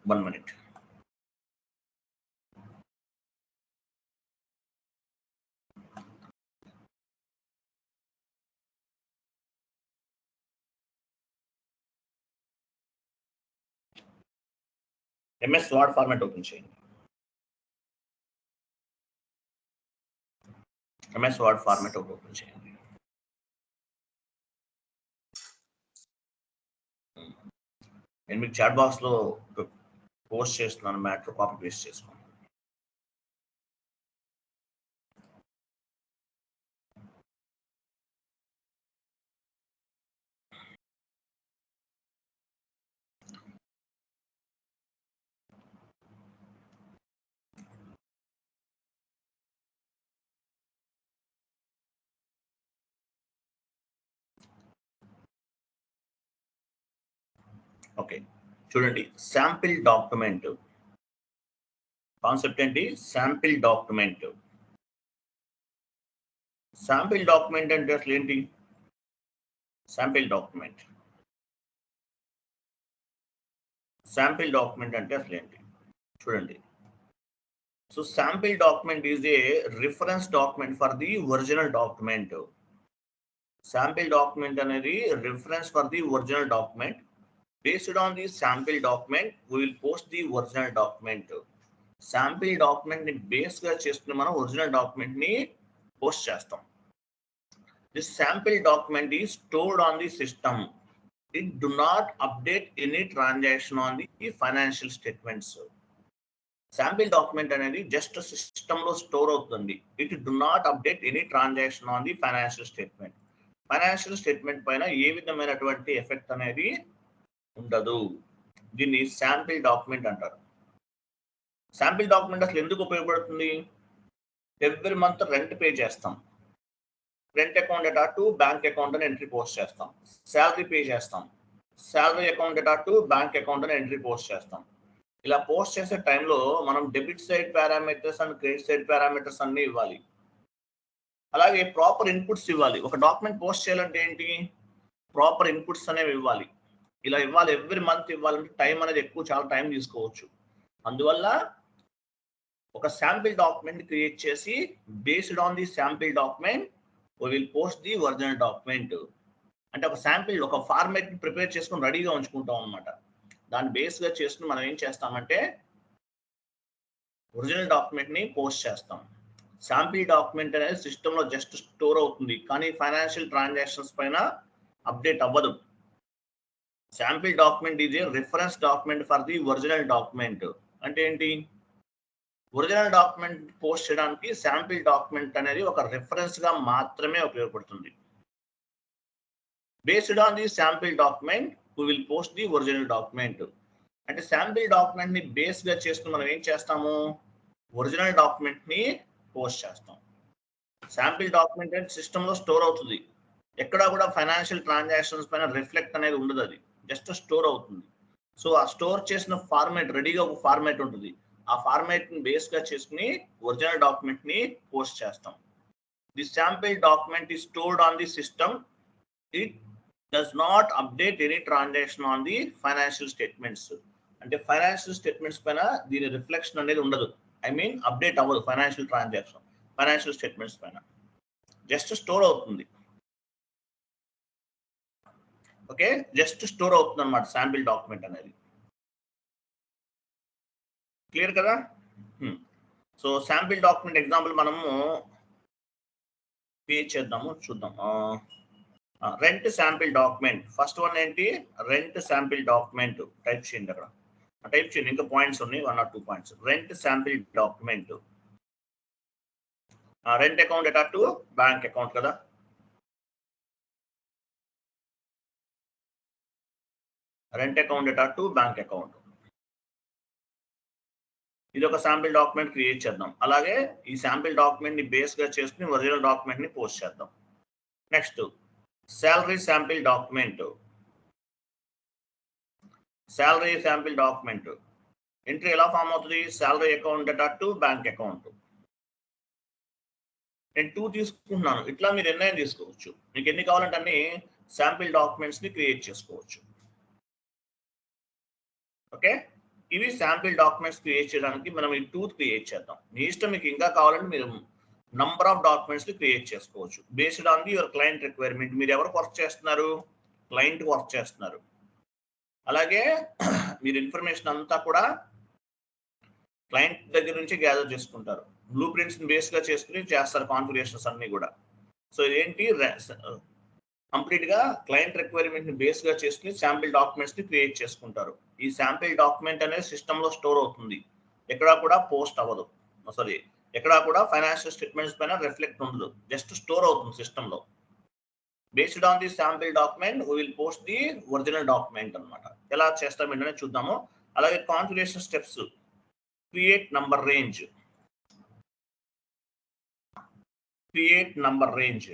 1 minute. MS Word format open చేయండి. MS Word format open చేయండి. నేను మీకు చాట్ బాక్స్ లో పోస్ట్ చేస్తున్నాను, మ్యాటర్ కాపీ పేస్ట్ చేసుకోండి. ఓకే, చూడండి, శాంపిల్ డాక్యుమెంట్ కాన్సెప్ట్ ఏంటి? Sample document. శాంపిల్ డాక్యుమెంట్ అంటే అసలు ఏంటి? శాంపిల్ డాక్యుమెంట్ అంటే అసలు ఏంటి చూడండి. So sample document is a reference document for the original document. Sample document అనేది reference for the original document. Based on the sample document we will post the original document. Sample document ని base గా చేసుకుని మనం original document ని post చేస్తాం. This sample document is stored on the system. It do not update any transaction on the financial statements. Sample document అనేది just system లో store అవుతుంది. It do not update any transaction on the financial statement. Financial statement పైన ఏ విధమైనటువంటి effect అనేది ఉండదు. దీన్ని sample document అంటారు. Sample document అసలు ఎందుకు ఉపయోగపడుతుంది? ఎవ్రీ మంత్ రెంట్ పే చేస్తాం, rent account data to bank account అని ఎంట్రీ పోస్ట్ చేస్తాం. శాలరీ పే చేస్తాం, salary account data to bank account అని ఎంట్రీ పోస్ట్ చేస్తాం. ఇలా పోస్ట్ చేసే టైంలో మనం debit side parameters and credit side parameters అన్ని ఇవ్వాలి. అలాగే ప్రాపర్ ఇన్పుట్స్ ఇవ్వాలి. ఒక డాక్యుమెంట్ పోస్ట్ చేయాలంటే ఏంటి? ప్రాపర్ ఇన్పుట్స్ అనేవి ఇవ్వాలి. ఇలా ఇవ్వాలి, ఎవ్రీ మంత్ ఇవ్వాలంటే టైం అనేది ఎక్కువ, చాలా టైం తీసుకోవచ్చు. అందువల్ల ఒక శాంపిల్ డాక్యుమెంట్ క్రియేట్ చేసి based on the sample document we will post the original document. అంటే ఒక శాంపిల్, ఒక ఫార్మాట్ ప్రిపేర్ చేసుకుని రెడీగా ఉంచుకుంటాం అనమాట. దాన్ని బేస్ గా చేసుకుని మనం ఏం చేస్తామంటే ఒరిజినల్ డాక్యుమెంట్ ని పోస్ట్ చేస్తాం. శాంపిల్ డాక్యుమెంట్ అనేది సిస్టమ్ లో జస్ట్ స్టోర్ అవుతుంది, కానీ ఫైనాన్షియల్ ట్రాన్సాక్షన్స్ పైన అప్డేట్ అవ్వదు. Sample document is a reference document for the original document. అంటే ఏంటి? ఒరిజినల్ డాక్యుమెంట్ పోస్ట్ చేయడానికి శాంపిల్ డాక్యుమెంట్ అనేది ఒక రిఫరెన్స్ గా మాత్రమే ఉపయోగపడుతుంది. Based on the sample document we will post the original document. అంటే శాంపిల్ డాక్యుమెంట్ ని బేస్ గా చేసుకుని మనం ఏం చేస్తాము? ఒరిజినల్ డాక్యుమెంట్ ని పోస్ట్ చేస్తాం. శాంపిల్ డాక్యుమెంట్ అనేది సిస్టమ్ లో స్టోర్ అవుతుంది. ఎక్కడా కూడా ఫైనాన్షియల్ ట్రాన్సాక్షన్స్ పైన రిఫ్లెక్ట్ అనేది ఉండదు, అది జస్ట్ స్టోర్ అవుతుంది. సో ఆ స్టోర్ చేసిన ఫార్మాట్ రెడీగా ఒక ఫార్మాట్ ఉంటుంది. ఆ ఫార్మాట్ ని బేస్ గా చేసుకుని ఒరిజినల్ డాక్యుమెంట్ ని పోస్ట్ చేస్తాం. The sample document is stored on the system. It does not update any transaction on the financial statements. అంటే ఫైనాన్షియల్ స్టేట్మెంట్స్ పైన దీని రిఫ్లెక్షన్ అనేది ఉండదు. ఐ మీన్ అప్డేట్ అవ్వదు ఫైనాన్షియల్ ట్రాన్సాక్షన్, ఫైనాన్షియల్ స్టేట్మెంట్స్ పైన just store అవుతుంది. Okay, just store అవుతుంది అనమాట శాంపిల్ డాక్యుమెంట్ అనేది. క్లియర్ కదా? సో శాంపిల్ డాక్యుమెంట్ ఎగ్జాంపుల్ మనము క్రియేట్ చేద్దాము, చూద్దాం. Rent sample document. First one ఏంటి? Rent sample document. టైప్ చేయండి, అక్కడ టైప్ చేయండి, ఇంకా పాయింట్స్ ఉన్నాయి, 1 or 2 points. Rent sample document. Rent account data to bank account కదా. Rent account data to bank account. ఇది ఒక శాంపిల్ డాక్యుమెంట్ క్రియేట్ చేద్దాం. అలాగే ఈ శాంపిల్ డాక్యుమెంట్ ని బేస్ గా చేసుకుని ఒరిజినల్ డాక్యుమెంట్ ని పోస్ట్ చేద్దాం. Next salary sample document. Salary sample document entry ఎలా ఫామ్ అవుతుంది? Salary account data to bank account. నేను 2 తీసుకుంటున్నాను, ఇట్లా మీరు ఎన్నైనా తీసుకోవచ్చు. మీకు ఎన్ని కావాలంటే అన్ని శాంపిల్ డాక్యుమెంట్స్ ని క్రియేట్ చేసుకోవచ్చు. ఓకే, ఇవి శాంపిల్ డాక్యుమెంట్స్ క్రియేట్ చేయడానికి మనం ఈ టూత్ క్రియేట్ చేద్దాం. మీ ఇష్టం, మీకు ఇంకా కావాలంటే మీరు నంబర్ ఆఫ్ డాక్యుమెంట్స్ క్రియేట్ చేసుకోవచ్చు based on the your client requirement. మీరు ఎవరికి వర్క్ చేస్తున్నారు? క్లయింట్ వర్క్ చేస్తున్నారు. అలాగే మీరు ఇన్ఫర్మేషన్ అంతా కూడా క్లయింట్ దగ్గర నుంచి గ్యాదర్ చేసుకుంటారు. బ్లూ ప్రింట్స్ బేస్గా చేసుకుని చేస్తారు కాన్ఫిగరేషన్స్ అన్ని కూడా. సో ఇదేంటి, కంప్లీట్ గా క్లయింట్ రిక్వైర్మెంట్ ని బేస్ గా చేసుకుని శాంపిల్ డాక్యుమెంట్స్ ని క్రియేట్ చేసుకుంటారు. ఈ శాంపిల్ డాక్యుమెంట్ అనేది సిస్టమ్ లో స్టోర్ అవుతుంది, ఎక్కడా కూడా పోస్ట్ అవ్వదు. సారీ, ఎక్కడా కూడా ఫైనాన్షియల్ స్టేట్మెంట్స్ పైన రిఫ్లెక్ట్ ఉండదు, జస్ట్ స్టోర్ అవుతుంది సిస్టమ్ లో. Based on the sample document we will post the original document అనమాట. ఎలా చేస్తాం ఏంటనే చూద్దాము. అలాగే configuration steps, create number range, create number range.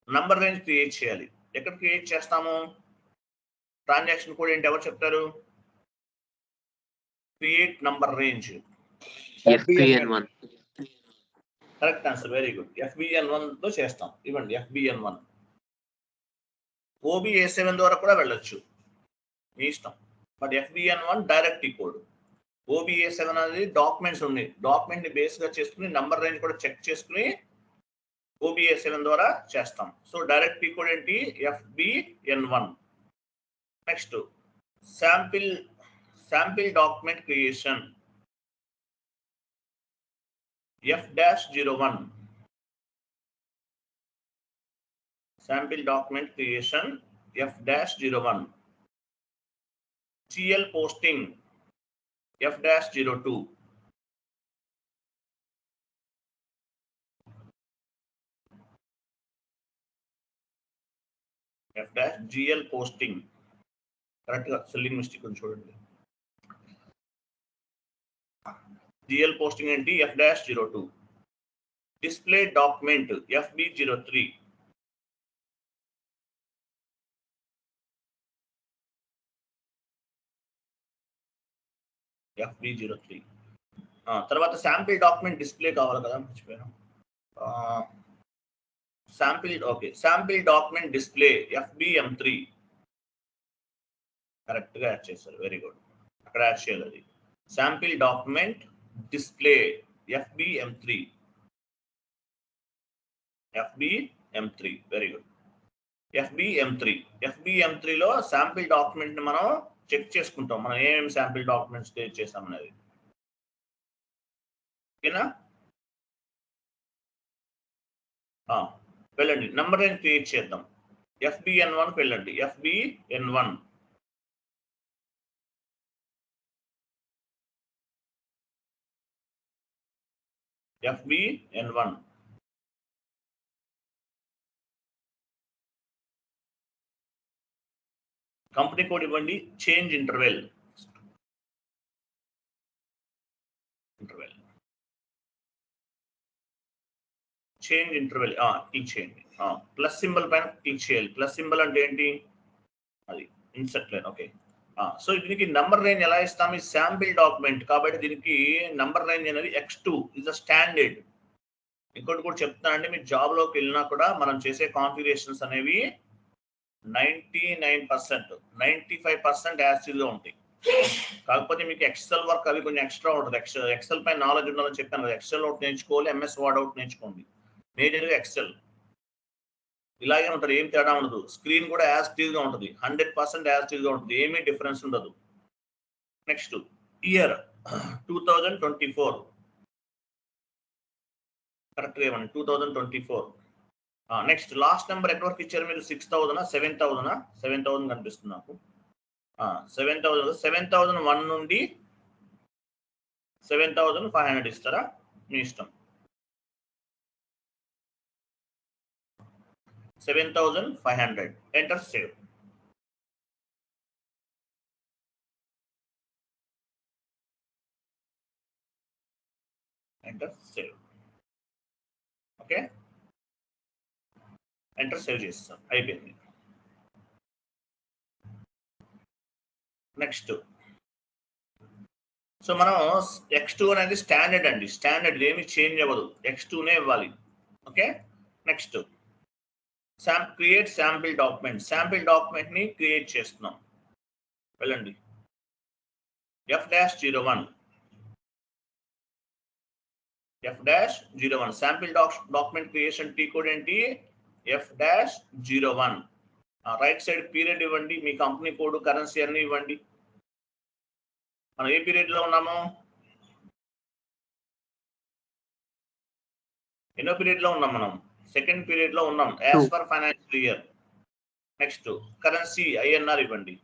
Number range create చేయాలి. ఎక్కడ క్రియేట్ చేస్తాము? ట్రాన్సాక్షన్ కోడ్ ఏంటి, ఎవరు చెప్తారు? Create number range, FBN1. Correct answer, very good. FBN1 తో చేస్తాం. ఇవ్వండి FBN1. OBA7 ద్వారా కూడా వెళ్ళొచ్చు, మీ ఇష్టం. But FBN1 direct code. OBA7 అనేది డాక్యుమెంట్స్ ఉన్నాయి, డాక్యుమెంట్ ని బేస్ గా చేసుకుని నంబర్ రేంజ్ కూడా చెక్ చేసుకుని OBA7 ద్వారా చేస్తాం. సో డైరెక్ట్ కోడ్ ఏంటి? FBN1. Next sample document creation, F-01. Sample document creation F-01. GL posting F-02. GL posting, correct గా స్పెల్లింగ్ మిస్టేక్ ఉంది చూడండి. GL పోస్టింగ్ ఏంటి? F-02. Display document FB03. FB03. తర్వాత శాంపిల్ డాక్యుమెంట్ డిస్ప్లే కావాలి కదా, మర్చిపోయాను. Sample document display FBM3. Correct గా add చేశారు, వెరీ గుడ్. అక్కడ యాడ్ చేయాలి అది. Sample document display FBM3. Very good. FBM3 లో శాంపిల్ డాక్యుమెంట్ ని మనం చెక్ చేసుకుంటాం, మనం ఏమేమి శాంపిల్ డాక్యుమెంట్స్ క్రియేట్ చేసామనేది. ఓకేనా? వెళ్ళండి, నంబర్ రేంజ్ క్రియేట్ చేద్దాం. FBN1 వెళ్ళండి. FBN1. కంపెనీ కోడ్ ఇవ్వండి. Change interval, change interval click చేయండి. ప్లస్ సింబల్ పైన క్లిక్ చేయాలి. ప్లస్ సింబల్ అంటే ఏంటి? అది ఇన్సర్ట్ లైన్. ఓకే. సో దీనికి నంబర్ రేంజ్ ఎలా ఇస్తాం? ఈ శాంపిల్ డాక్యుమెంట్ కాబట్టి దీనికి నంబర్ రేంజ్ అనేది X2 ఇస్ ద స్టాండర్డ్. ఇంకోటి కూడా చెప్తానండి, మీ జాబ్ లోకి వెళ్ళినా కూడా మనం చేసే కాన్ఫిగరేషన్స్ అనేవి 99%, 95% యాసిడ్ గా ఉంటాయి. కాకపోతే మీకు ఎక్సెల్ వర్క్ అవి కొంచెం ఎక్స్ట్రా ఉంటుంది. ఎక్సెల్ పై నాలెడ్జ్ ఉండాలని చెప్పాను కదా, ఎక్సెల్ అవుట్ నేర్చుకోవాలి, MS వర్డ్ అవుట్ నేర్చుకోండి. మేజర్గా ఎక్సెల్ ఇలాగే ఉంటుంది, ఏం తేడా ఉండదు. స్క్రీన్ కూడా యాజ్ టీజ్ గా ఉంటుంది, 100% యాజ్ టీజ్ గా ఉంటుంది, ఏమీ డిఫరెన్స్ ఉండదు. నెక్స్ట్ ఇయర్ 2024, కరెక్ట్ గా ఇవ్వండి 2024. నెక్స్ట్ లాస్ట్ నెంబర్ ఎక్కడ వరకు ఇచ్చారు మీరు? 6,000 7,000? 7,000 కనిపిస్తుంది నాకు. 7,000. 7,001 నుండి 7,500 ఇస్తారా? మీ ఇష్టం. 7,500. Enter save. Enter save. Okay, enter save చేస్తాం, అయిపోయింది. నెక్స్ట్ సో మనం X2 అనేది స్టాండర్డ్ అండి, స్టాండర్డ్, ఏమి చేంజ్ అవ్వదు, X2నే ఇవ్వాలి. Okay. Next create sample document. Sample document ని క్రియేట్ చేస్తున్నాం. వెళ్ళండి. F-01. F-01. Sample document creation T code ఏంటి? F-01. రైట్ సైడ్ పీరియడ్ ఇవ్వండి, మీ కంపెనీ కోడ్, కరెన్సీ అన్ని ఇవ్వండి. మనం ఏ పీరియడ్ లో ఉన్నాము? ఎన్నో పీరియడ్ లో ఉన్నాం మనం? సెకండ్ పీరియడ్ లో ఉన్నాం as per financial year. Next currency INR ఇవ్వండి.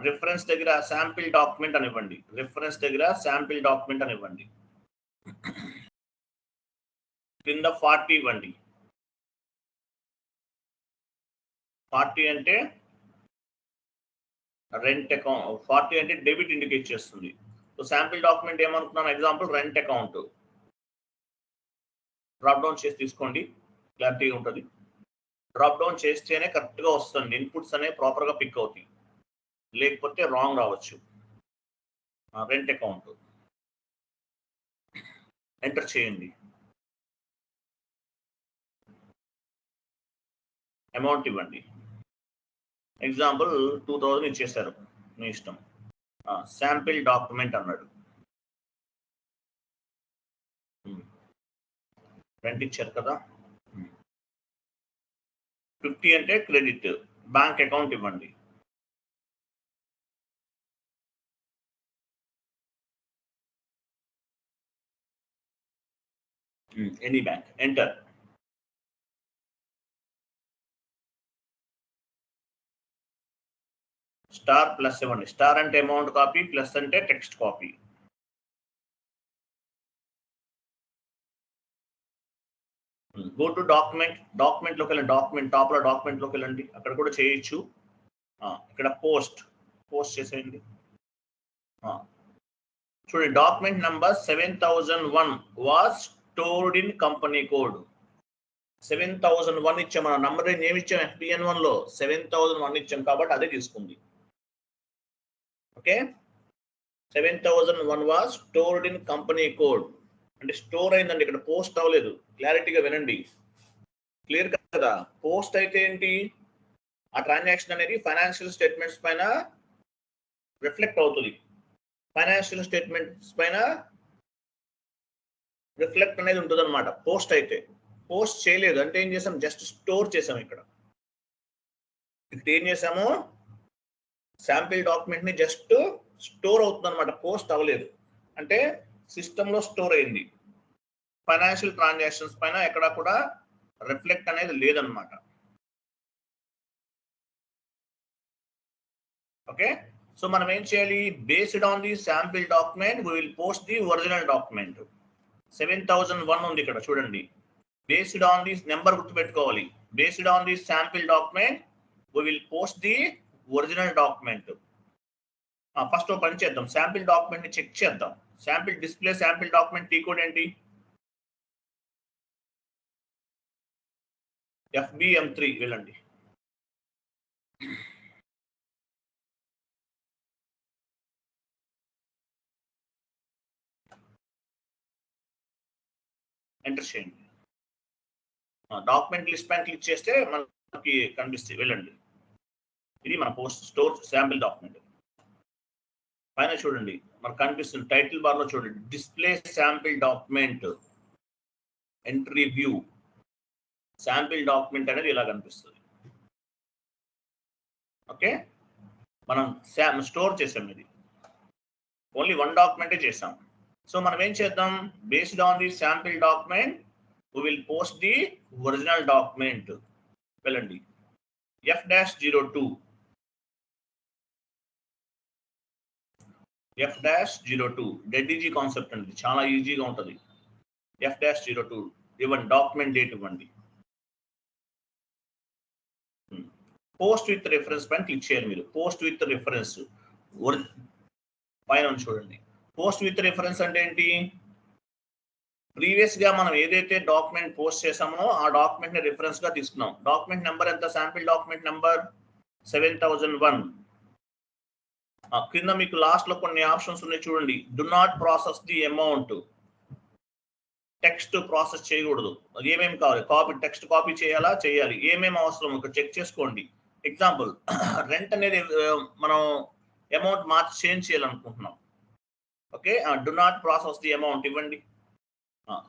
రిఫరెన్స్ దగ్గర శాంపిల్ డాక్యుమెంట్ అని ఇవ్వండి. రిఫరెన్స్ దగ్గర శాంపిల్ డాక్యుమెంట్ అని ఇవ్వండి. కింద 40 ఇవ్వండి. 40 అంటే రెంట్ అకౌంట్. 40 అంటే డెబిట్ ఇండికేట్ చేస్తుంది. సో శాంపిల్ డాక్యుమెంట్ ఏమనుకున్నాను? Example rent account. Drop down చేసి తీసుకోండి, క్లారిటీగా ఉంటుంది. డ్రాప్ డౌన్ చేస్తేనే కరెక్ట్గా వస్తుంది, ఇన్పుట్స్ అనేవి ప్రాపర్గా పిక్ అవుతాయి, లేకపోతే రాంగ్ రావచ్చు. రెంట్ అకౌంట్ ఎంటర్ చేయండి. అమౌంట్ ఇవ్వండి. ఎగ్జాంపుల్ 2000 ఇచ్చేసారు, మీ ఇష్టం. శాంపిల్ డాక్యుమెంట్ అన్నాడు. రెంట్ ఇచ్చారు కదా. 50 అంటే క్రెడిట్. బ్యాంక్ అకౌంట్ ఇవ్వండి. Any bank. Enter. Star plus ఇవ్వండి. స్టార్ అంటే అమౌంట్ కాపీ, ప్లస్ అంటే text copy. Go to document. Document లోకి వెళ్ళండి. డాక్యుమెంట్ టాప్ లో డాక్యుమెంట్ లోకి వెళ్ళండి, అక్కడ కూడా చేయొచ్చు. ఇక్కడ పోస్ట్ చేసేయండి. చూడండి, document number 7001 was stored in company code. 7001 ఇచ్చాం. మన నంబర్ రేంజ్ ఏమి ఇచ్చాం? FBN1 లో 7001 ఇచ్చాం కాబట్టి అదే తీసుకుంది. Okay, 7001 was stored in company code అంటే స్టోర్ అయిందండి, ఇక్కడ పోస్ట్ అవ్వలేదు. క్లారిటీగా వినండి, క్లియర్ కదా? పోస్ట్ అయితే ఏంటి? ఆ ట్రాన్సాక్షన్ అనేది ఫైనాన్షియల్ స్టేట్మెంట్స్ పైన రిఫ్లెక్ట్ అవుతుంది. ఫైనాన్షియల్ స్టేట్మెంట్స్ పైన రిఫ్లెక్ట్ అనేది ఉంటుంది అనమాట. పోస్ట్ అయితే పోస్ట్ చేయలేదు అంటే ఏం చేసాం? జస్ట్ స్టోర్ చేసాం. ఇక్కడ ఏం చేసాము? శాంపిల్ డాక్యుమెంట్ ని జస్ట్ స్టోర్ అవుతుంది అనమాట, పోస్ట్ అవ్వలేదు. అంటే సిస్టంలో స్టోర్ అయింది. ఫైనాన్షియల్ ట్రాన్సాక్షన్స్ పైన ఎక్కడ కూడా రిఫ్లెక్ట్ అనేది లేదనమాట. ఓకే, సో మనం ఏం చేయాలి? Based on the sample document we will post the original document. 7001 ఉంది ఇక్కడ చూడండి. బేస్డ్ ఆన్ ది నెంబర్ గుర్తుపెట్టుకోవాలి. Based on the sample document we will post the original document. First ఒక పని చేద్దాం, శాంపిల్ డాక్యుమెంట్ ని చెక్ చేద్దాం. Sample display sample document T code ఏంటి? FBM3 వెళ్ళండి. ఎంటర్ చేయండి. డాక్యుమెంట్ లిస్ట్ పైన క్లిక్ చేస్తే మనకి కనిపిస్తుంది. వెళ్ళండి. ఇది మన పోస్ట్ స్టోర్ శాంపిల్ డాక్యుమెంట్. పైన చూడండి మనకు కనిపిస్తుంది, టైటిల్ బార్ లో చూడండి, display sample document entry view. Sample document అనేది ఇలా కనిపిస్తుంది. ఓకే, మనం స్టోర్ చేసాం. ఇది ఓన్లీ 1 డాక్యుమెంటే చేసాం. సో మనం ఏం చేద్దాం? Based on the sample document we will post the original document. వెళ్ళండి. F-02 డెడ్ ఈజీ కాన్సెప్ట్ అండి, చాలా ఈజీగా ఉంటుంది. F-02 ఇవ్వండి. డాక్యుమెంట్ డేట్ ఇవ్వండి. పోస్ట్ విత్ రిఫరెన్స్ పైన క్లిక్ చేయాలి మీరు. పోస్ట్ విత్ రిఫరెన్స్ పైన చూడండి. పోస్ట్ విత్ రిఫరెన్స్ అంటే ఏంటి? ప్రీవియస్ గా మనం ఏదైతే డాక్యుమెంట్ పోస్ట్ చేసామో ఆ డాక్యుమెంట్ ని రిఫరెన్స్ గా తీసుకున్నాం. డాక్యుమెంట్ నెంబర్ ఎంత? Sample document number 7001. కింద మీకు లాస్ట్ లో కొన్ని ఆప్షన్స్ ఉన్నాయి చూడండి. Do not process the amount. Text process చేయకూడదు. ఏమేమి కావాలి? కాపీ, టెక్స్ట్ కాపీ చేయాలా? చేయాలి. ఏమేమి అవసరం ఇక్కడ చెక్ చేసుకోండి. ఎగ్జాంపుల్ రెంట్ అనేది మనం అమౌంట్ మార్చి చేంజ్ చేయాలనుకుంటున్నాం. Okay, do not process the amount ఇవ్వండి,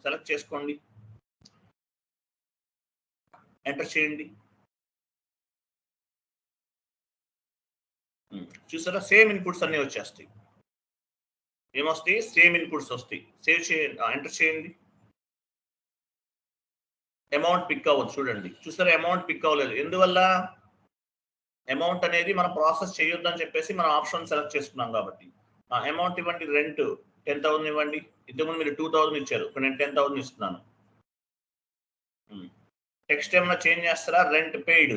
సెలెక్ట్ చేసుకోండి, ఎంటర్ చేయండి. చూసారా, సేమ్ ఇన్పుట్స్ అన్ని వచ్చేస్తాయి. ఏమొస్తాయి? సేమ్ ఇన్పుట్స్ వస్తాయి. సేవ్ చేయండి, ఎంటర్ చేయండి. అమౌంట్ పిక్ అవ్వదు. చూడండి, చూసారా, అమౌంట్ పిక్ అవ్వలేదు. ఎందువల్ల? అమౌంట్ అనేది మనం ప్రాసెస్ చేయొద్దని చెప్పేసి మనం ఆప్షన్ సెలెక్ట్ చేసుకున్నాం కాబట్టి. అమౌంట్ ఇవ్వండి, రెంట్ 10,000 ఇవ్వండి. ఇంతకుముందు మీరు 2,000 ఇచ్చారు, ఇప్పుడు నేను 10,000 ఇస్తున్నాను. టెక్స్ట్ ఏమైనా చేంజ్ చేస్తారా? రెంట్ పెయిడ్,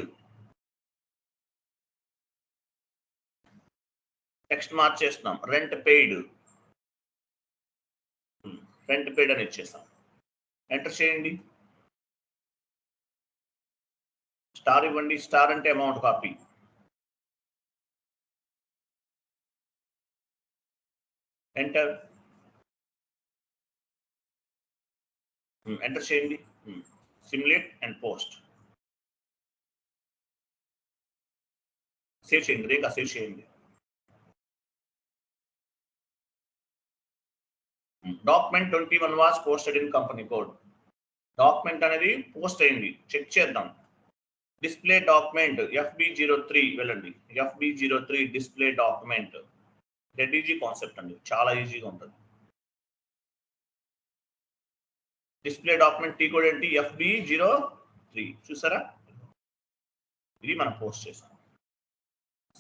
టెక్స్ట్ మార్చేస్తున్నాం, రెంట్ పెయిడ్, రెంట్ పెయిడ్ అని ఇచ్చేస్తాం. ఎంటర్ చేయండి, స్టార్ ఇవ్వండి. స్టార్ అంటే అమౌంట్ కాపీ. ఎంటర్, ఎంటర్ చేయండి. Simulate and post. సేవ్ చేయండి, రేఖ సేవ్ చేయండి. Document 21 was posted in company code. Document అనేది పోస్ట్ అయింది, చెక్ చేద్దాం. డిస్ప్లే డాక్యుమెంట్ FB03 వెళ్ళండి. FB03 display document. Dead easy concept అండి, చాలా ఈజీగా ఉంటుంది. డిస్ప్లే డాక్యుమెంట్ టీ కోడ్ ఏంటి? FB03. చూసారా, ఇది మనం పోస్ట్ చేసాం.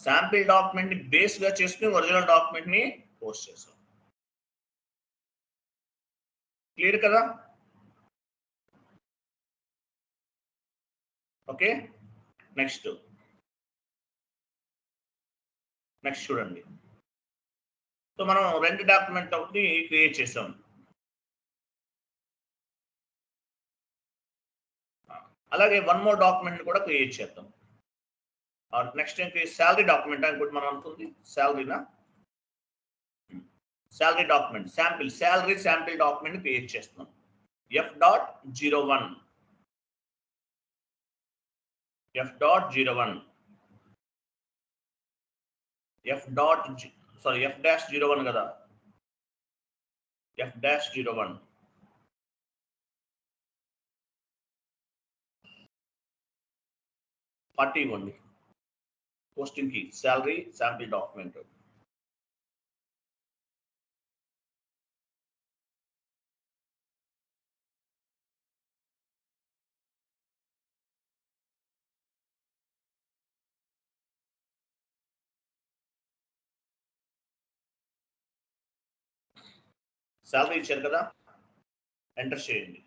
శాంపిల్ డాక్యుమెంట్ ని బేస్ గా చేసుకుని ఒరిజినల్ డాక్యుమెంట్ ని పోస్ట్ చేసాం. క్లియర్ కదా? ఓకే, నెక్స్ట్ చూడండి. సో మనం రెంట్ డాక్యుమెంట్ ఒకటి క్రియేట్ చేసాం. అలాగే వన్ మోర్ డాక్యుమెంట్ కూడా క్రియేట్ చేద్దాం. నెక్స్ట్ ఏంటి? శాలరీ డాక్యుమెంట్ అనుకుంటే మనం అనుకుంది శాలరీనా? Salary document, sample salary sample document create చేస్తున్నాం. F.01 F-01 కదా, F-01. పార్టీ ఇవ్వండి, పోస్టింగ్ కి శాలరీ శాంపిల్ డాక్యుమెంట్. శాలరీ ఇచ్చారు కదా, ఎంటర్ చేయండి.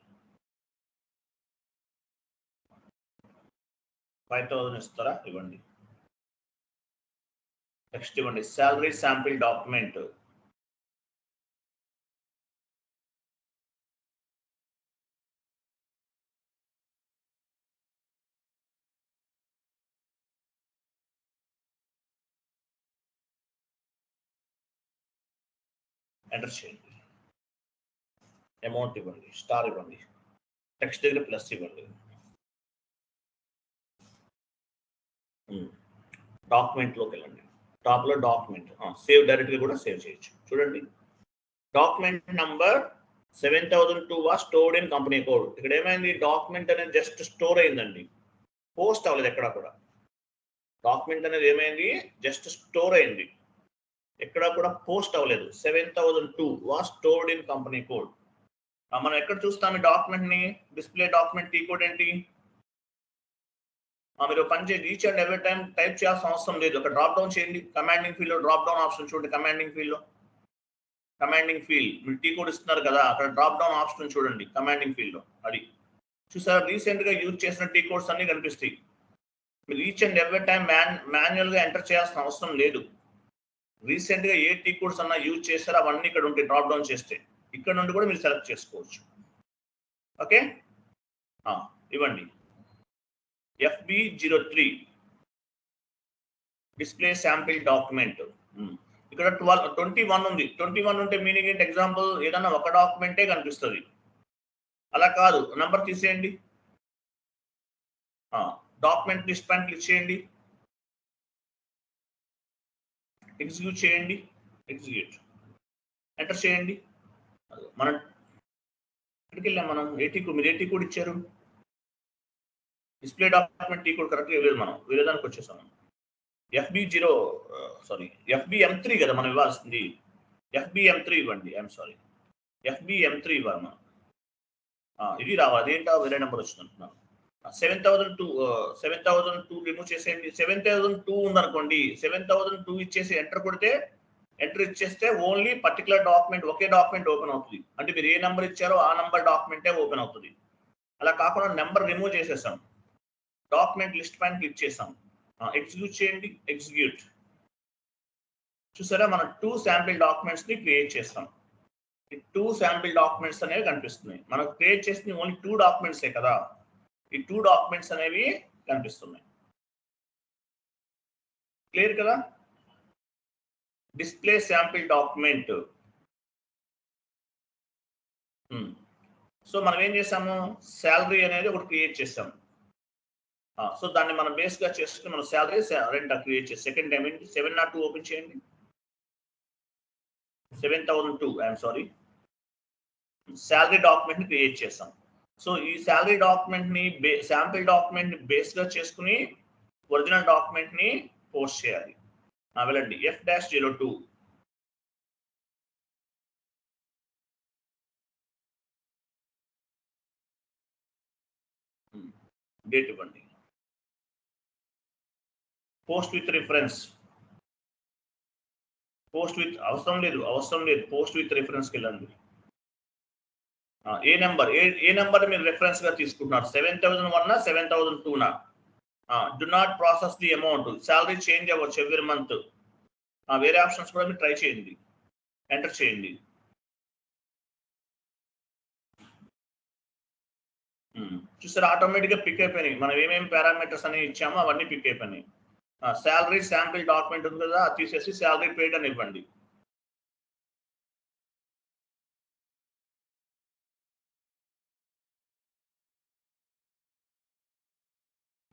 5,000 ఇస్తారా? ఇవ్వండి. నెక్స్ట్ ఇవ్వండి, శాలరీ శాంపిల్ డాక్యుమెంట్. ఎంటర్ చేయండి. అమౌంట్ ఇవ్వండి, స్టార్ ఇవ్వండి, టెక్స్ట్ దగ్గర ప్లస్ ఇవ్వండి. డాక్యుమెంట్ లోకి వెళ్ళండి, టాప్ లో డాక్యుమెంట్, సేవ్ డైరెక్ట్ గా కూడా సేవ్ చేయొచ్చు. చూడండి, document number 7002 was stored in company code. ఇక్కడ ఏమైంది? డాక్యుమెంట్ అనేది జస్ట్ స్టోర్ అయిందండి, పోస్ట్ అవ్వలేదు ఎక్కడ కూడా. డాక్యుమెంట్ అనేది ఏమైంది? జస్ట్ స్టోర్ అయింది, ఎక్కడ కూడా పోస్ట్ అవ్వలేదు. 7002 was stored in company code. మనం ఎక్కడ చూస్తాం ఈ డాక్యుమెంట్ ని? డిస్ప్లే డాక్యుమెంట్ టీ కోడ్ ఏంటి? మీరు పని చేయండి, each and every time type చేయాల్సిన అవసరం లేదు. ఒక డ్రాప్ డౌన్ చేయండి, కమాండింగ్ ఫీల్డ్ లో డ్రాప్ డౌన్ ఆప్షన్ చూడండి. కమాండింగ్ ఫీల్డ్ మీరు టీ కోడ్ ఇస్తున్నారు కదా, అక్కడ డ్రాప్ డౌన్ ఆప్షన్ చూడండి. కమాండింగ్ ఫీల్డ్ లో అది చూసారా, రీసెంట్ గా యూజ్ చేసిన టీ కోడ్స్ అన్ని కనిపిస్తాయి. మీరు each and every time manual గా ఎంటర్ చేయాల్సిన అవసరం లేదు. రీసెంట్ గా ఏ టీ కోడ్స్ అన్నా యూజ్ చేస్తారో అవన్నీ ఇక్కడ ఉంటాయి. డ్రాప్ డౌన్ చేస్తే ఇక్కడ నుండి కూడా మీరు సెలెక్ట్ చేసుకోవచ్చు. ఓకే, ఇవ్వండి. FB03 display sample document. ఇక్కడ 21 ఉంది. 21 ఉంటే మీనింగ్ ఏంటి? ఎగ్జాంపుల్ ఏదన్నా ఒక డాక్యుమెంటే కనిపిస్తుంది, అలా కాదు. నంబర్ తీసేయండి, డాక్యుమెంట్ లిస్ట్ పైన క్లిక్ చేయండి. ఎగ్జిక్యూట్ చేయండి, ఎగ్జిక్యూట్, ఎంటర్ చేయండి. మనం ఎక్కడికి వెళ్ళాం, మనం ఏటీ కోడ్, మీరు ఏటీ కోడ్ ఇచ్చారు, డిస్ప్లే డాక్యుమెంట్ టీ కోడ్ కరెక్ట్గా ఇవ్వలేదు, మనం వేరే దానికి వచ్చేసాం. FB0 సారీ FBM3 కదా మనం ఇవ్వాల్సింది, FBM3 ఇవ్వండి, ఐఎమ్ సారీ FBM3 ఇవ్వాలి మనం. ఇది రావాలి, అదేంటా వేరే నెంబర్ వచ్చింది అంటున్నాను. 7002 రిమూవ్ చేసేయండి. 7002 ఉందనుకోండి, 7002 ఇచ్చేసి ఎంటర్ కొడితే, ఎంటర్ ఇచ్చేస్తే ఓన్లీ పర్టికులర్ డాక్యుమెంట్, ఒకే డాక్యుమెంట్ ఓపెన్ అవుతుంది. అంటే మీరు ఏ నెంబర్ ఇచ్చారో ఆ నెంబర్ డాక్యుమెంటే ఓపెన్ అవుతుంది. అలా కాకుండా నెంబర్ రిమూవ్ చేసేసాం, డాక్యుమెంట్ లిస్ట్ పైన క్లిక్ చేసాం, ఎగ్జిక్యూట్ చేయండి, ఎగ్జిక్యూట్. చూసారా, మనం 2 శాంపిల్ డాక్యుమెంట్స్ ని క్రియేట్ చేస్తాం. ఈ 2 శాంపిల్ డాక్యుమెంట్స్ అనేవి కనిపిస్తున్నాయి. మనం క్రియేట్ చేసిన ఓన్లీ 2 డాక్యుమెంట్సే కదా, ఈ 2 డాక్యుమెంట్స్ అనేవి కనిపిస్తున్నాయి. క్లియర్ కదా? Display sample document. సో మనం ఏం చేసాము, శాలరీ అనేది ఒకటి క్రియేట్ చేసాం. సో దాన్ని మనం బేస్ గా చేసుకుని మనం శాలరీ రెంట్ క్రియేట్ చేసి సెకండ్ టైం 702 ఓపెన్ చేయండి. 7002 ఐఎమ్ సారీ, శాలరీ డాక్యుమెంట్ ని క్రియేట్ చేసాం. సో ఈ శాలరీ డాక్యుమెంట్ ని శాంపిల్ డాక్యుమెంట్ ని బేస్ గా చేసుకుని ఒరిజినల్ డాక్యుమెంట్ ని పోస్ట్ చేయాలి. వెళ్ళండి F-02, డేట్ ఇవ్వండి. Post with reference, post with అవసరం లేదు, పోస్ట్ విత్ రిఫరెన్స్కి వెళ్ళండి. ఏ నెంబర్ మీరు రెఫరెన్స్ గా తీసుకుంటున్నారు, 7001 7002? Do not process the amount, salary change అవ్వచ్చు ఎవ్రీ మంత్. వేరే ఆప్షన్స్ కూడా మీరు ట్రై చేయండి, ఎంటర్ చేయండి. చూసారు, ఆటోమేటిక్ గా పిక్ అయిపోయినాయి. మనం ఏమేమి పారామీటర్స్ అనేవి ఇచ్చామో అవన్నీ పిక్ అయిపోయినాయి. శాలరీ శాంపిల్ డాక్యుమెంట్ ఉంది కదా, అది తీసేసి శాలరీ పెయిడ్ అని ఇవ్వండి.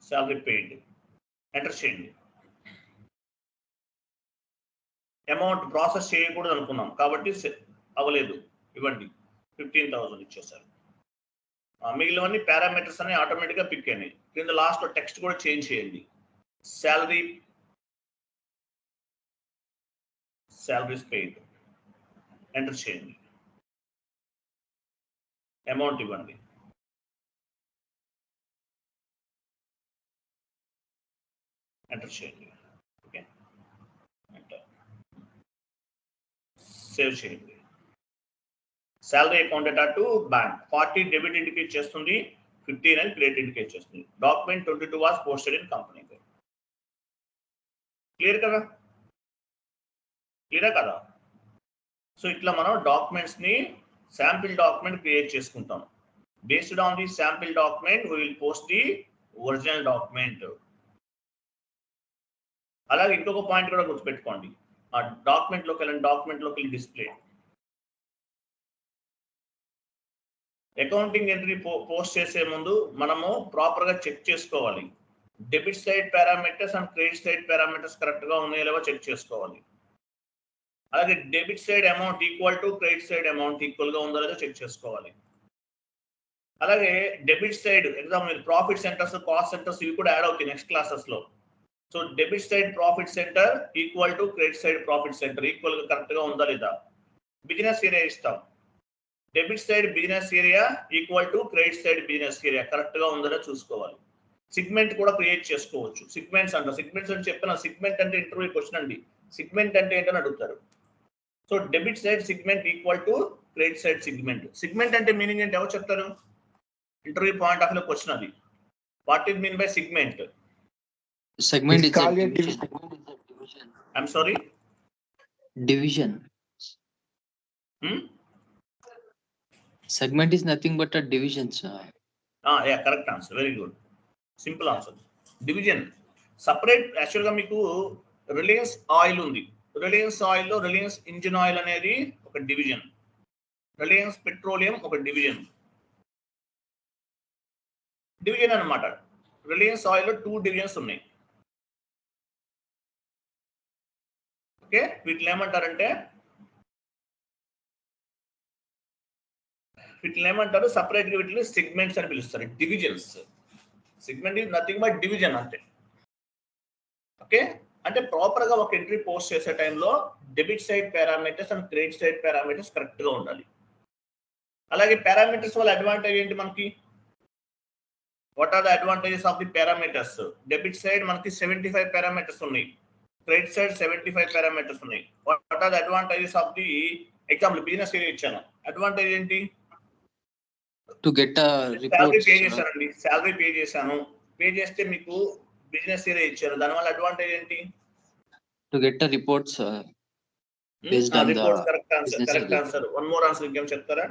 శాలరీ పెయిడ్, ఎంటర్ చేయండి. అమౌంట్ ప్రాసెస్ చేయకూడదు అనుకున్నాం కాబట్టి అవ్వలేదు, ఇవ్వండి. 15,000 ఇచ్చేసారు. మిగిలినవన్నీ పారామీటర్స్ అన్ని ఆటోమేటిక్గా పిక్ అయినాయి. కింద లాస్ట్ లో టెక్స్ట్ కూడా చేంజ్ చేయండి. శాలరీస్ పెయిడ్, ఎంటర్ చేయండి. అమౌంట్ ఇవ్వండి. ఎంటర్ చేయండి. ఓకే, ఎంటర్, సేవ్ చేయండి. Salary account data to bank 40 debit indicate చేస్తుంది, 15 అని క్రెడిట్ ఇండికేట్ చేస్తుంది. Document 22 was posted in company. Clear కదా? క్లియరా కదా? సో ఇట్లా మనం డాక్యుమెంట్స్ ని శాంపిల్ డాక్యుమెంట్ క్రియేట్ చేసుకుంటాం. Based on the sample document we will post the original document. అలాగే ఇంకొక పాయింట్ కూడా గుర్తుపెట్టుకోండి, ఆ డాక్యుమెంట్ లోకి వెళ్ళి డిస్ప్లే అకౌంటింగ్ ఎంట్రీ పోస్ట్ చేసే ముందు మనము ప్రాపర్ గా చెక్ చేసుకోవాలి. Debit side parameters and credit side parameters correct గా ఉన్నాయో లేవో చెక్ చేసుకోవాలి. అలాగే debit side amount equal to credit side amount equal గా ఉందో లేదో చెక్ చేసుకోవాలి. అలాగే debit side example profit centres, cost centres ఇవి కూడా యాడ్ అవుతాయి నెక్స్ట్ క్లాసెస్ లో. So debit side profit centre equal to credit side profit centre equal గా కరెక్ట్ గా ఉందా లేదా. బిజినెస్ ఏరియా ఇస్తాం, debit side business area equal to credit side business area correct గా ఉందో చూసుకోవాలి. సిగ్మెంట్ కూడా క్రియేట్ చేసుకోవచ్చు. సిగ్మెంట్స్ అంటారు, సిగ్మెంట్స్ అని చెప్పిన సిగ్మెంట్ అంటే ఇంటర్వ్యూ క్వశ్చన్ అండి, సిగ్మెంట్ అంటే ఏంటని అడుగుతారు. So debit side segment equal to credit side segment. Segment అంటే మీనింగ్ ఏంటి ఎవరు చెప్తారు? Interview point of view question అది. What is mean by segment? Segment is a division. I'm sorry? Division. Segment is nothing but a division, sir. Yeah, correct answer. Very good. Simple answer. Division. Separate, actually గా మీకు Reliance oil ఉంది. Reliance oil లో Reliance engine oil అనేది ఒక division, Reliance petroleum ఒక division అన్నమాట. Reliance oil లో 2 divisions ఉన్నాయి. ఓకే, వీటిని ఏమంటారంటే సపరేట్ గా వీటిని సెగ్మెంట్స్ అని పిలుస్తారు, divisions. Segment is nothing but division అంతే. ఓకే, అంటే ప్రాపర్ గా ఒక ఎంట్రీ పోస్ట్ చేసే టైంలో debit side parameters and credit side parameters correct గా ఉండాలి. అలాగే పారామీటర్స్ వల్ల అడ్వాంటేజ్ ఏంటి మనకి? What are the advantages of the parameters? Debit side మనకి 75 పారామీటర్స్ ఉన్నాయి, క్రెడిట్ సైడ్ 75 పారామీటర్స్ ఉన్నాయి. What are the advantages of the example business area ఇచ్చాను. అడ్వాంటేజ్ ఏంటి? టు గెట్ శాలరీ పే చేశానండి, శాలరీ పే చేశాను, పే చేస్తే మీకు బిజినెస్ ఏరియా ఇచ్చారు, దానివల్ల అడ్వాంటేజ్ ఏంటి? To get reports based on reports. the correct answer, business correct area. Answer. One more answer ఇంకేం చెప్తారా?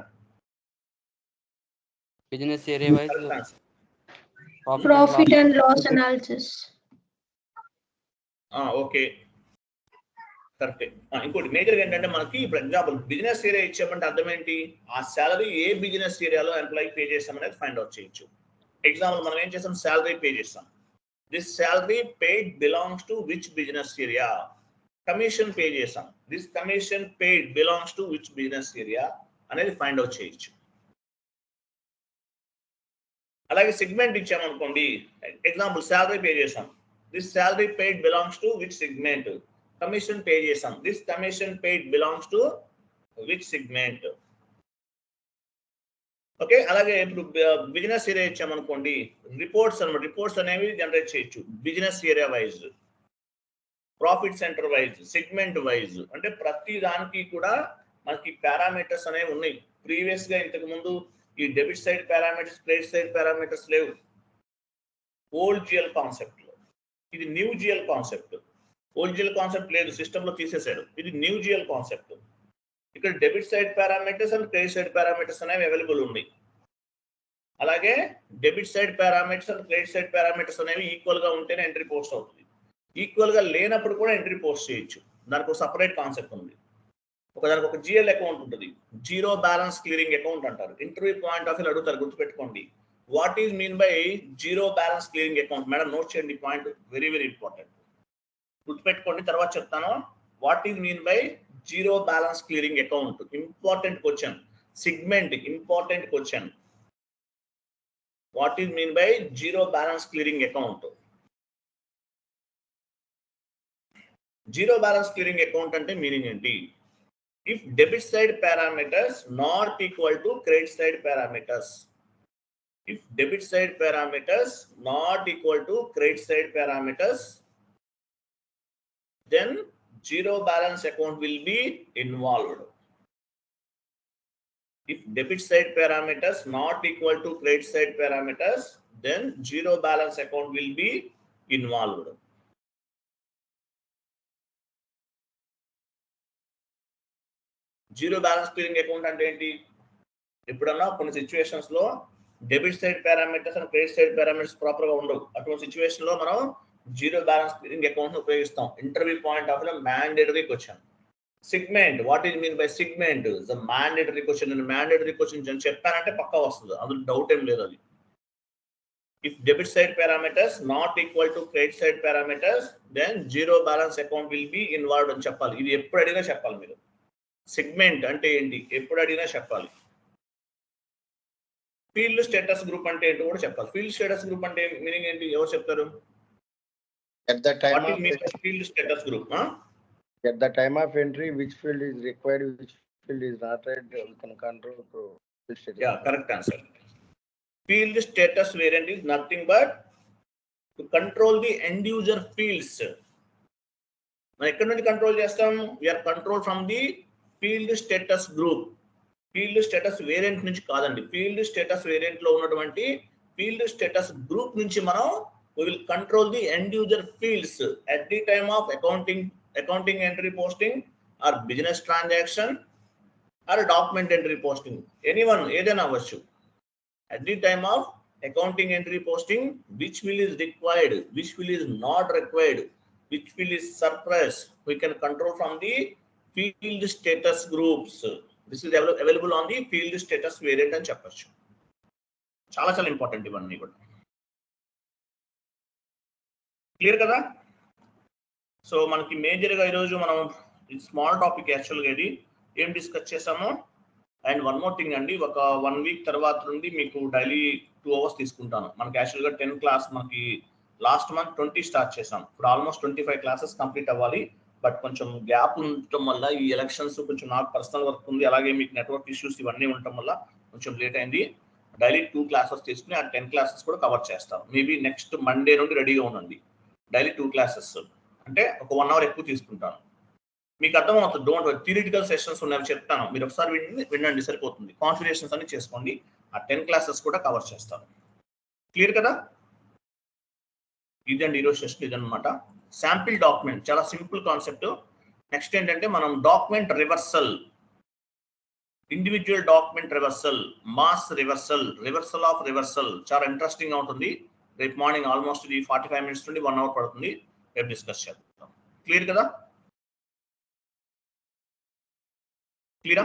Business area wise correct answer. Profit and loss analysis. Okay, correct. ఇంకోటి major ఏంటంటే మనకి ఇప్పుడు example business area ఇచ్చామంటే అర్థం ఏంటి? ఆ శాలరీ ఏ బిజినెస్ ఏరియాలో ఎంప్లాయీ పే చేస్తామనేది ఫైండ్ అవుట్ చేయొచ్చు. ఎగ్జాంపుల్ మనం ఏం చేస్తాం, శాలరీ పే చేస్తాం. This salary paid belongs to which business area. Commission pay చేస్తాం, this commission paid belongs to which business area అనేది ఫైండ్ అవుట్ చేయొచ్చు. అలాగే సెగ్మెంట్ ఇచ్చామనుకోండి, ఎగ్జాంపుల్ శాలరీ పే చేసాం, this salary paid belongs to which segment. Commission pay చేసాం, this commission paid belongs to which segment. Okay, అలాగే ఇప్పుడు business area ఇచ్చామనుకోండి, reports అన్నమాట. Reports అనేవి జనరేట్ చేయొచ్చు business area wise, profit centre wise, segment wise. అంటే ప్రతి దానికి కూడా మనకి పారామీటర్స్ అనేవి ఉన్నాయి. ప్రీవియస్ గా ఇంతకు ముందు ఈ debit side parameters, credit side parameters లేవు ఓల్డ్ జిఎల్ కాన్సెప్ట్ లో. ఇది new GL concept. Old GL concept లేదు, సిస్టమ్ లో తీసేశాడు. ఇది న్యూ జిఎల్ కాన్సెప్ట్. ఇక్కడ debit side parameters and credit side parameters అనేవి అవైలబుల్ ఉన్నాయి. అలాగే debit side parameters and credit side parameters అనేవి ఈక్వల్ గా ఉంటేనే ఎంట్రీ పోస్ట్ అవుతుంది. ఈక్వల్ గా లేనప్పుడు కూడా ఎంట్రీ పోస్ట్ చేయొచ్చు. దానికి ఒక సపరేట్ కాన్సెప్ట్ ఉంది. దానికి ఒక జిఎల్ అకౌంట్ ఉంటుంది, జీరో బ్యాలెన్స్ క్లియరింగ్ అకౌంట్ అంటారు. ఇంటర్వ్యూ పాయింట్ ఆఫ్ వ్యూ అడుగుతారు, గుర్తుపెట్టుకోండి. What is mean by zero balance clearing account? Madam note చేయండి, పాయింట్ వెరీ వెరీ ఇంపార్టెంట్, గుర్తుపెట్టుకోండి. తర్వాత చెప్తాను. What is mean by zero balance clearing account? Important question. Segment important question. What is mean by zero balance clearing account? Zero balance clearing account అంటే meaning ఏంటి? If debit side parameters not equal to credit side parameters, if debit side parameters not equal to credit side parameters, then zero balance account will be involved. If debit side parameters not equal to credit side parameters, then zero balance account will be involved. Zero balance clearing account అంటే ఏంటి? ఎప్పుడన్నా కొన్ని situations లో debit side parameters and credit side parameters proper గా ఉండవు. అటువంటి situation లో మనం జీరో బ్యాలెన్స్ క్లియరింగ్ అకౌంట్ ఉపయోగిస్తాం. Interview point of view mandatory question. Segment, what is mean by segment? The mandatory question. నేను మ్యాండేటరీ క్వశ్చన్ చెప్పానంటే పక్కా వస్తుంది, అందులో డౌట్ ఏం లేదు. అది if debit side parameters not equal to credit side parameters, than zero balance account will be involved అని చెప్పాలి. ఇది ఎప్పుడు అడిగినా చెప్పాలి మీరు. సెగ్మెంట్ అంటే ఏంటి ఎప్పుడు అడిగినా చెప్పాలి. ఫీల్డ్ స్టేటస్ గ్రూప్ అంటే ఏంటో కూడా చెప్పాలి. ఫీల్డ్ స్టేటస్ గ్రూప్ అంటే మీనింగ్ ఏంటి? ఎవరు చెప్తారు? At the time What of is mean by field status group? At the time of entry, which field is required, which field is not required, we can control through field status. Yeah, correct answer. Field status variant is nothing but to control the end user fields. మనం ఎక్కడి నుంచి control చేస్తాం? We are control from the field status group. Field status variant నుంచి కాదండి. Field status variant లో ఉన్నటువంటి field status group నుంచి మనం we will control the end user fields at the time of accounting entry posting or business transaction or document entry posting. Anyone ఏదైనా అవ్వచ్చు. At the time of accounting entry posting, which field is required, which field is not required, which field is surplus, we can control from the field status groups. This is available on the field status variant అని చెప్పచ్చు. చాలా చాలా important ఇవన్నీ కూడా. Clear కదా? So మనకి మేజర్గా ఈరోజు మనం ఇది స్మాల్ టాపిక్ యాక్చువల్గా. ఇది ఏం డిస్కస్ చేసాము. అండ్ వన్ మోర్ థింగ్ అండి, ఒక 1 వీక్ తర్వాత నుండి మీకు డైలీ 2 అవర్స్ తీసుకుంటాను. మనకి యాక్చువల్గా 10 క్లాస్ మనకి లాస్ట్ మంత్ 20 స్టార్ట్ చేసాం. ఇప్పుడు ఆల్మోస్ట్ 25 క్లాసెస్ కంప్లీట్ అవ్వాలి. బట్ కొంచెం గ్యాప్ ఉండటం వల్ల ఈ ఎలక్షన్స్ కొంచెం నాకు పర్సనల్ వర్క్ ఉంది, అలాగే మీకు నెట్వర్క్ ఇష్యూస్ ఇవన్నీ ఉండటం వల్ల కొంచెం లేట్ అయింది. డైలీ 2 క్లాసెస్ తీసుకుని ఆ 10 క్లాసెస్ కూడా కవర్ చేస్తాం. మేబీ నెక్స్ట్ మండే నుండి రెడీగా ఉండండి. డైలీ 2 క్లాసెస్ అంటే ఒక 1 అవర్ ఎక్కువ తీసుకుంటాను. మీకు అర్థమవుతుంది. డోంట్ థియరిటికల్ సెషన్స్ ఉన్నవి చెప్తాను, మీరు ఒకసారి వినండి సరిపోతుంది. కాన్ఫిగరేషన్స్ అన్ని చేసుకోండి. ఆ 10 క్లాసెస్ కూడా కవర్ చేస్తాను. క్లియర్ కదా? ఇదండి ఈరోజు సెషన్. ఇదనమాట శాంపిల్ డాక్యుమెంట్. చాలా సింపుల్ కాన్సెప్ట్. నెక్స్ట్ ఏంటంటే మనం document reversal, individual document reversal, mass reversal, reversal of reversal చాలా ఇంట్రెస్టింగ్ గా ఉంటుంది. రేపు మార్నింగ్ ఆల్మోస్ట్ ఇది 45 మినిట్స్ నుండి 1 అవర్ పడుతుంది. రేపు డిస్కస్ చేద్దాం. క్లియర్ కదా? క్లియరా?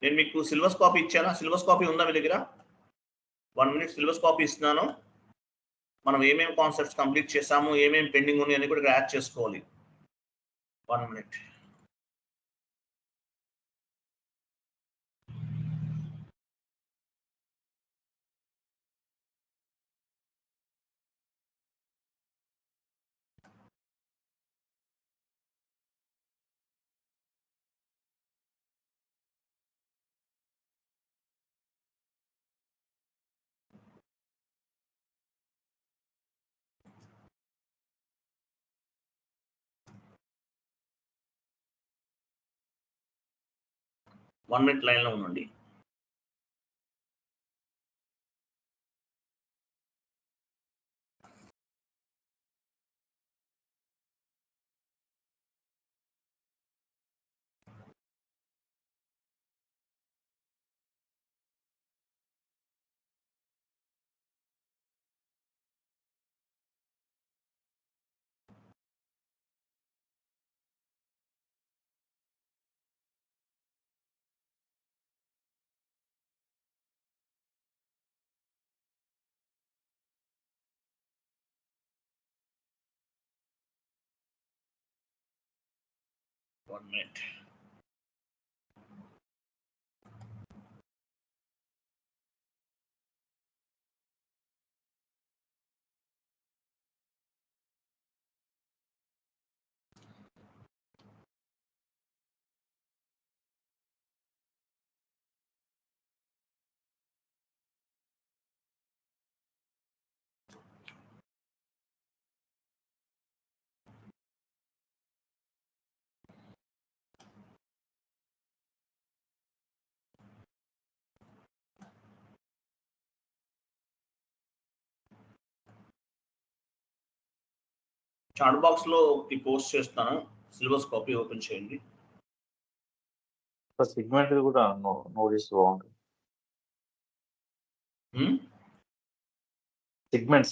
నేను మీకు సిలబస్ కాపీ ఇచ్చానా? సిలబస్ కాపీ ఉందా మీ దగ్గర? 1 మినిట్ సిలబస్ కాపీ ఇస్తున్నాను. మనం ఏమేమి కాన్సెప్ట్స్ కంప్లీట్ చేసాము, ఏమేమి పెండింగ్ ఉన్నాయి అని కూడా యాడ్ చేసుకోవాలి. 1 మినిట్. వన్ మినిట్ లైన్లో ఉండండి. One minute. చాట్ బాక్స్ లో పోస్ట్ చేస్తాను. సిలబస్ కాపీ ఓపెన్ చేయండి. సెగ్మెంట్ కూడా నోట్ చేస్తే బాగుంటుంది.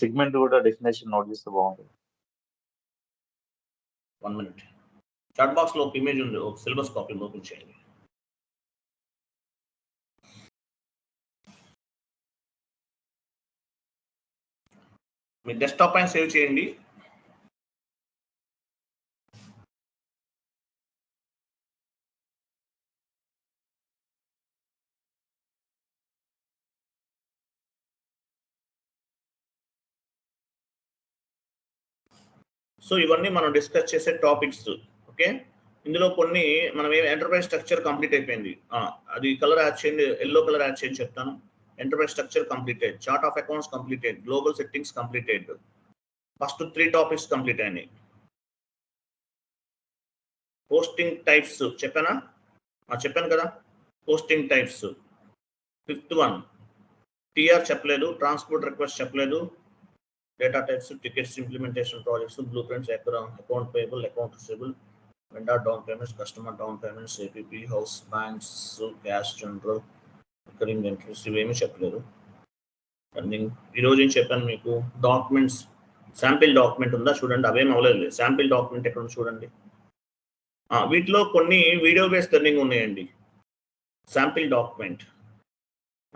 సెగ్మెంట్ కూడా డెఫినేషన్ నోట్ చేస్తే బాగుంటుంది. 1 మినిట్. చాట్ బాక్స్ లో ఒక ఇమేజ్ ఉంది, ఒక సిలబస్ కాపీ ఓపెన్ చేయండి. మీ డెస్క్టాప్ పైన సేవ్ చేయండి. సో ఇవన్నీ మనం డిస్కస్ చేసే టాపిక్స్. ఓకే, ఇందులో కొన్ని మనం ఎంటర్ప్రైజ్ స్ట్రక్చర్ కంప్లీట్ అయిపోయింది. అది కలర్ యాడ్ చేయండి, ఎల్లో కలర్ యాడ్ చేయండి చెప్తాను. Enterprise structure completed, chart of accounts completed, global settings completed. First 3 topics complete అయినాయి. పోస్టింగ్ టైప్స్ చెప్పానా? చెప్పాను కదా, posting types. 5th one TR చెప్పలేదు, ట్రాన్స్పోర్ట్ రిక్వెస్ట్ చెప్పలేదు, data types, tickets, implementation projects, blue prints, account payable, account receivable, vendor down payments, customer down payments, APP, house, banks, cash journal, recurring entries ఇవేమీ చెప్పలేదు. Running ఈరోజు ఏం చెప్పాను మీకు, documents, sample document ఉందా చూడండి, అవేం అవ్వలేదు. శాంపిల్ డాక్యుమెంట్ ఎక్కడ చూడండి. వీటిలో కొన్ని వీడియో బేస్డ్ లెర్నింగ్ ఉన్నాయండి. శాంపిల్ డాక్యుమెంట్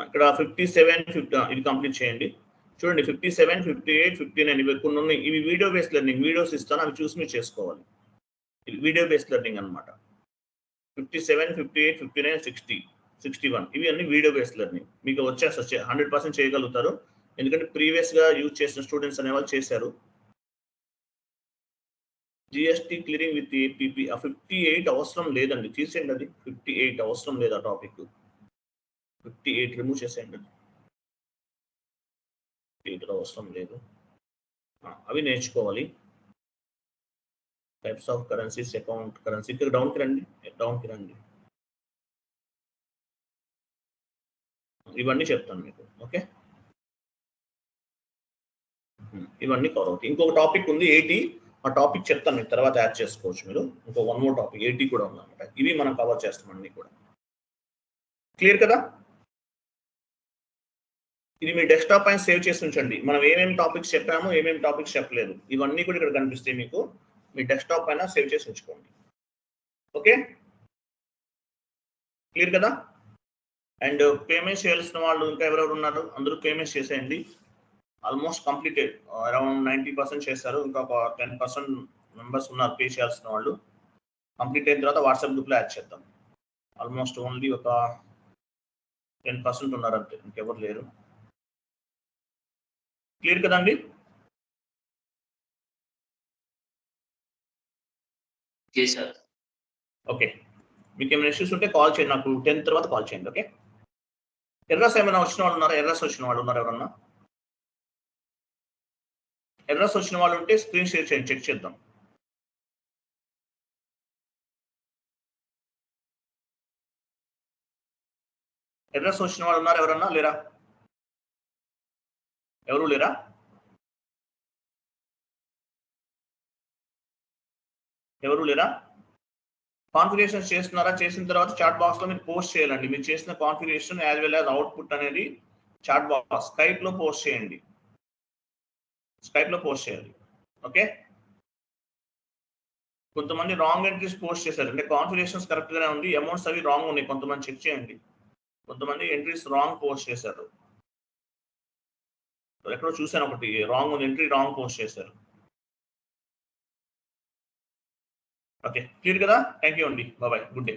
ఇక్కడ 57, 50 ఇది కంప్లీట్ చేయండి. చూడండి 57, 58, 59 ఇవి కొన్ని ఉన్నాయి. ఇవి వీడియో బేస్డ్ లెర్నింగ్, వీడియోస్ ఇస్తాను, అవి చూసి మీరు చేసుకోవాలి. వీడియో బేస్డ్ లెర్నింగ్ అనమాట. 57, 58, 59, 60, 61 ఇవి అన్ని వీడియో బేస్డ్ లెర్నింగ్. మీకు వచ్చేసి 100% చేయగలుగుతారు, ఎందుకంటే ప్రీవియస్గా యూజ్ చేసిన స్టూడెంట్స్ అనేవాళ్ళు చేశారు. జిఎస్టీ క్లియరింగ్ విత్ ఏపీపీ 58 అవసరం లేదండి, తీసేయండి అది. 58 అవసరం లేదు ఆ టాపిక్. 58 రిమూవ్ చేసేయండి, 58 అవసరం లేదు. అవి నేర్చుకోవాలి. Types of currencies, account currency. ఇక్కడ డౌన్కి రండి. ఇవన్నీ చెప్తాను మీకు. ఓకే, ఇవన్నీ కవర్ అవుతాయి. ఇంకొక టాపిక్ ఉంది 80, ఆ టాపిక్ చెప్తాను మీకు, తర్వాత యాడ్ చేసుకోవచ్చు మీరు. ఇంకో 1 more టాపిక్ 80 కూడా ఉందన్నమాట. ఇవి మనం కవర్ చేస్తాం అన్ని కూడా. క్లియర్ కదా? ఇది మీ డెస్క్టాప్ పైన సేవ్ చేసి ఉంచండి. మనం ఏమేమి టాపిక్స్ చెప్పాము, ఏమేమి టాపిక్స్ చెప్పలేదు, ఇవన్నీ కూడా ఇక్కడ కనిపిస్తాయి మీకు. మీ డెస్క్టాప్ పైన సేవ్ చేసి ఉంచుకోండి. ఓకే, క్లియర్ కదా? అండ్ పేమెంట్ చేయాల్సిన వాళ్ళు ఇంకా ఎవరెవరు ఉన్నారు, అందరూ పేమెంట్స్ చేసేయండి. ఆల్మోస్ట్ కంప్లీటెడ్, అరౌండ్ 90% చేశారు. ఇంకా ఒక 10% మెంబర్స్ ఉన్నారు పే చేయాల్సిన వాళ్ళు. కంప్లీట్ అయిన తర్వాత వాట్సాప్ గ్రూప్లో యాడ్ చేద్దాం. ఆల్మోస్ట్ ఓన్లీ ఒక 10% ఉన్నారు అంతే, ఇంకెవరు లేరు. క్లియర్ కదండి? ఓకే, మీకు ఏమైనా ఇష్యూస్ ఉంటే కాల్ చేయండి నాకు. 10 తర్వాత కాల్ చేయండి. ఓకే, ఎర్రస్ ఏమైనా వచ్చిన వాళ్ళు ఉన్నారా? ఎర్రస్ వచ్చిన వాళ్ళు ఉన్నారు ఎవరన్నా? ఎర్రస్ వచ్చిన వాళ్ళు ఉంటే స్క్రీన్ షేర్ చేయండి, చెక్ చేద్దాం. ఎర్రస్ వచ్చిన వాళ్ళు ఉన్నారు ఎవరన్నా? లేరా? ఎవరు లేరా? కాన్ఫిగరేషన్ చేస్తున్నారా? చేసిన తర్వాత చాట్ బాక్స్ లో మీరు పోస్ట్ చేయాలండి. మీరు చేసిన configuration as well as output అనేది చాట్ బాక్స్ స్కైప్ లో పోస్ట్ చేయండి. ఓకే, కొంతమంది రాంగ్ ఎంట్రీస్ పోస్ట్ చేశారు, అంటే కాన్ఫిగరేషన్స్ కరెక్ట్ గానే ఉంది, అమౌంట్స్ అవి రాంగ్ ఉన్నాయి. కొంతమంది చెక్ చేయండి, కొంతమంది ఎంట్రీస్ రాంగ్ పోస్ట్ చేశారు. ఎక్కడో చూసాను ఒకటి రాంగ్ ఉంది, ఎంట్రీ రాంగ్ పోస్ట్ చేశారు. ఓకే, క్లియర్ కదా? థ్యాంక్ యూ అండి, బాయ్, గుడ్ డే.